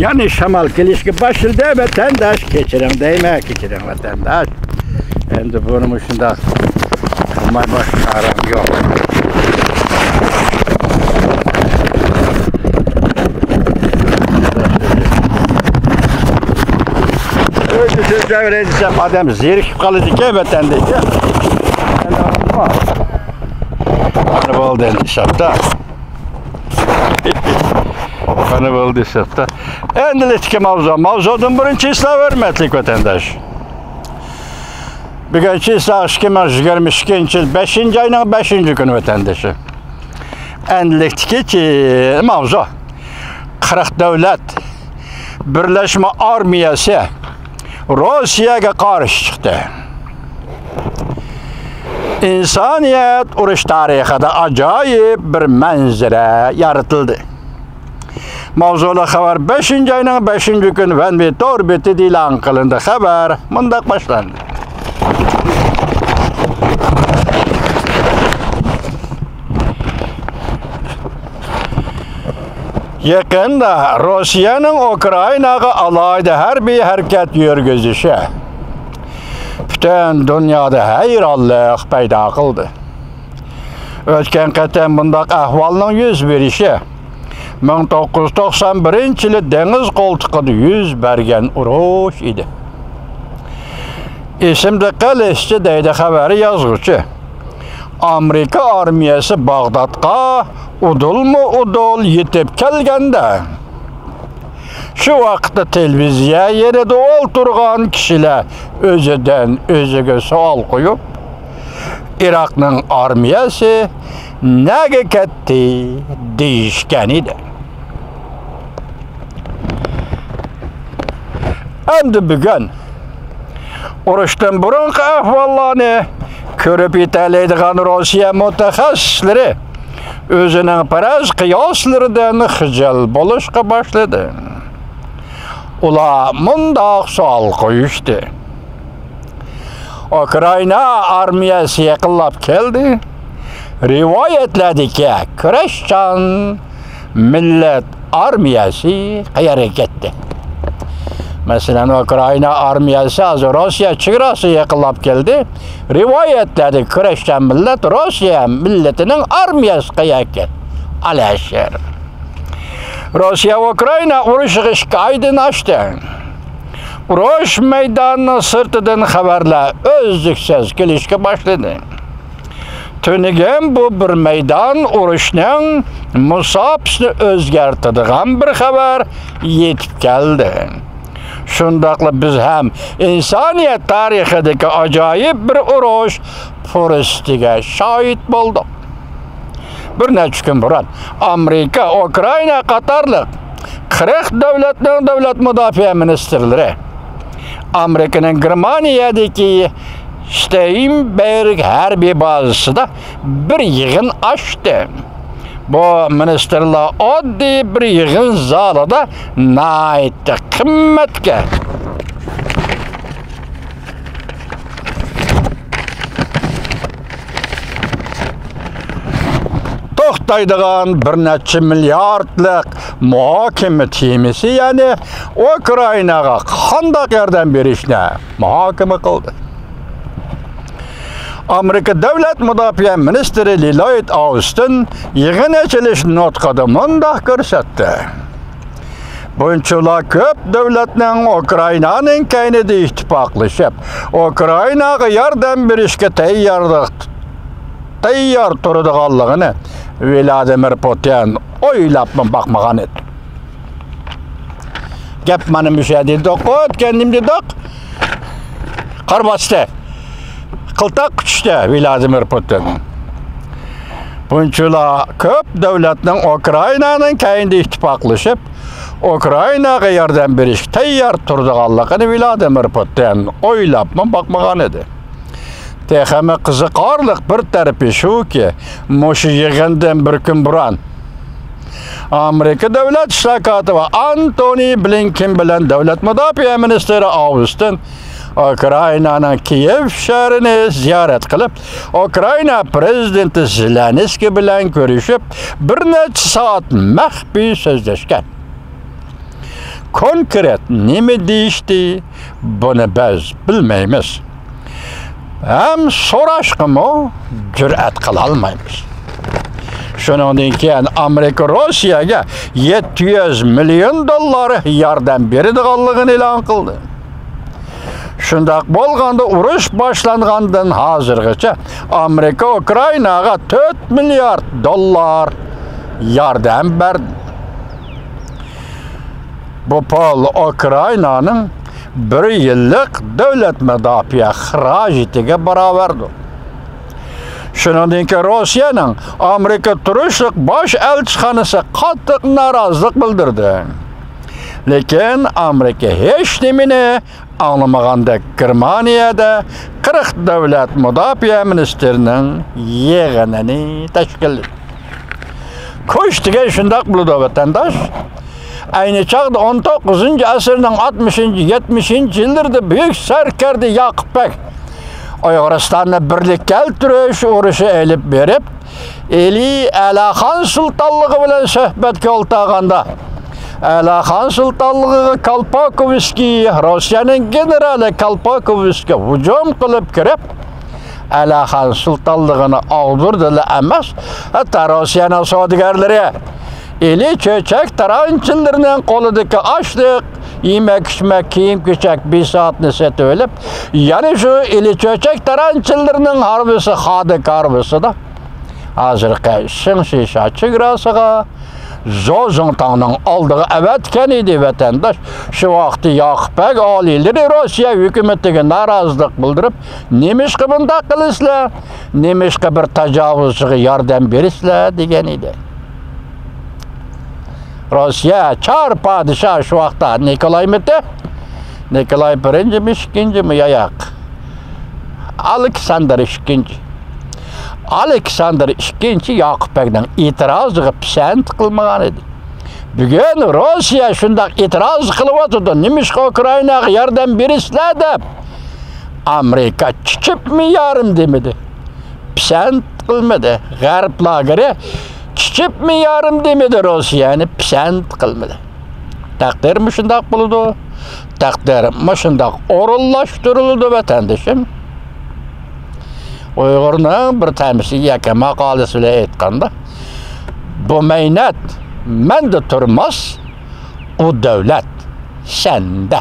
Yani şamal kilişki başıldı vatandaş keçirin değme keçirin vatandaş. Endi bunu şunda kılmay başka aram yok. Öyle sözler vereceğim adam zirk kalacak vatandaş. Ne oldu endişapta? Ne oldu endişapta? Endilikki mavzudun birinci islah hürmetlik vatandaş. Bugünkü islah 2022 5. ayının 5. günü vatandaşı. Endilikki ki mavzu 40 devlet Birleşme Armiyası Rusya'ya karşı çıktı. İnsaniyet uruş tarixinde acayip bir manzara yaratıldı. Mavzulu haber 5. ayının 5. günü ve bir torbeti ilan kılındı. Haber mındak başlandı. Yakında Rusya'nın Ukrayna'ya alayda her bir hareket yürgüzüşü bütün dünyada hayranlık payda kıldı. Ötken qatam bundaq ahvalning yüz berişi 1991 yılı deniz koltuğunda yüz bergen uruş idi. İsimde Qalischi deydi xabari yazğıcı. Amerika armiyası Bağdatqa udul yetip kelgende. Şu vaqtda televiziya yerida o'ltirgan kishilar o'zidan o'ziga savol qo'yib, Iroqning armiyasi nega ketdi deyishgan edi. Endi bugun urushdan burungi ahvollarni ko'rib yetalaydigan Rossiya mutaxassislari o'zining faraz qiyoslaridan xijil bo'lishga boshladi. Ular mundaq savol qo'yishdi. Ukrayna armiyasi yaqinlab keldi. Rivoyatlardiki, kurashchan millat armiyasi qayerga ketdi. Masalan, Ukrayna armiyasi az Rossiya chegarasi yaqinlab keldi. Rivoyatlarda kurashchan millat Rossiya millatining armiyasi qayerga ketdi. Alashar. Rossiya ve Ukrayna uruşu aydın açtı. Uruş meydanının sırtıdan haberler özlüksüz gelişke başladı. Tönügen bu bir meydan uruşunun musabsını özgertadigan bir haber yetip geldi. Şundakla biz hem insaniyet tarihideki acayip bir uruş fırıstige şahit bulduk. Bir neçə gün burun Amerika, Ukrayna qatarlıq 40 devletinin devlet müdafiə ministerleri Amerika'nın Germaniyadaki Steinberg hərbi bazasında bir yığın açtı. Bu ministerler adli bir yığın zalada naitli kıymetke. Toxtaydigan bir neçə milyardlıq muhakeme timisi yani Ukraynaga qandaq yardım berishni muhokama qildi. Amerika Davlat Müdafiə Ministri Lloyd Austin yığın açılış nutqida mundaq ko'rsatdi. Bunchalar ko'p davlatning Ukraynaning kaynida ittifoqlashib, Ukraynaga yordam berishga tayyor turadiganligini Vladimir Putin o'ylab bakmagan edi. Gap mana müşahede doqot kendimde doq. Qarbasda. Qıltaq kuchda Vladimir Putin. Bunchalar ko'p davlatning Ukraynaning kaynida ittifoqlashib, Ukraynaga yordam berish tayyor turadiganligini Vladimir Putin o'ylab bakmagan edi. Texami qiziqarliq bir tarafi shuki, mushu yig'indan bir kun burun Amerika Davlat İşleri Katibi Antony Blinken bilan Davlat Müdafiə Ministri Austin Ukrayna'nın Kiev şehrini ziyaret kılıp, Ukrayna Prezidenti Zelenskiy bilan görüşüp, bir neçə saat məxfi sözləşkən. konkret neme deyişdi, bunu biz bilmeymiz. Hem soraşqımı cüret kılalmaymiz. Şundan keyin Amerika Rossiyaga 700 milyon dollar yardım beradiganligini e'lon qildi. Shundaq bo'lganda urush boshlangandan hozirgacha Amerika Ukrainaga 4 milliard dollar yardım berdi. Bu pul Ukrainanın 1 yillik davlat mudofaa xarajatiga barobardir. Shundan keyin Rossiyaning Amerika turishliq bosh elchixonasi qattiq norozilik bildirdi. Lekin Amerika hech nimani anlamaganda Germaniyada 40 davlat mudofaa ministerining yig'inini tashkilladi. Ko'shtiga shundaq bo'ldi vatandosh. Ayni chaqda 19-asrning 60-70-yillarida buyuk sarkarda Yoqubbek Uyg'uristonni birlik keltirish urushi elib berib, Alaxon sultonligi bilan suhbatga o'ltaganda Alaxon sultonligiga Kalpakovskiy, Rossiyaning generali Kalpakovskiy hujum qilib kirib, Alaxon sultonligini og'dirdilar emas, hatto Rossiyaning savdogarlari cho'chak taranchilarining qo'lidagi ochliq, yemak-ichmak, kiyim-kechak bisotni sotib olib, yana shu cho'chak taranchilarining harbisi Xodik harbisida hozirgi Shinshisha chegarasiga Zozongtangning oldiga avatgan edi vatandosh. Shu vaqtda Yoqubbek oliylari Rossiya hukumatiga norozilik bildirib, nemishqa bunday qilisizlar, nemishqa bir tajovuzchiga yordam berisizlar degan edi. Rossiya char podshoh shu vaqtda Nikolay I, ikkinchi yo'q. Aleksandr II Yoqubbekning e'tiroziga pisand qilmagan edi. Bugun Rossiya shundaq e'tiroz qilyapti, nimishqa Ukrainaga yordam berisizlar deb. Amerika chiqibmi yarim demadi. Pisand qilmadi. G'arb lageri chiqibmi yarim demadi, Rossiyani pisand qilmadi. Taqdir shundaq bo'ldi. Taqdir shundaq o'rinlashtirildi vatandoshim. Uyg'urning bir tamsil yaka maqolasi bilan aytganda, bu mehnat menda turmas, u davlat senda.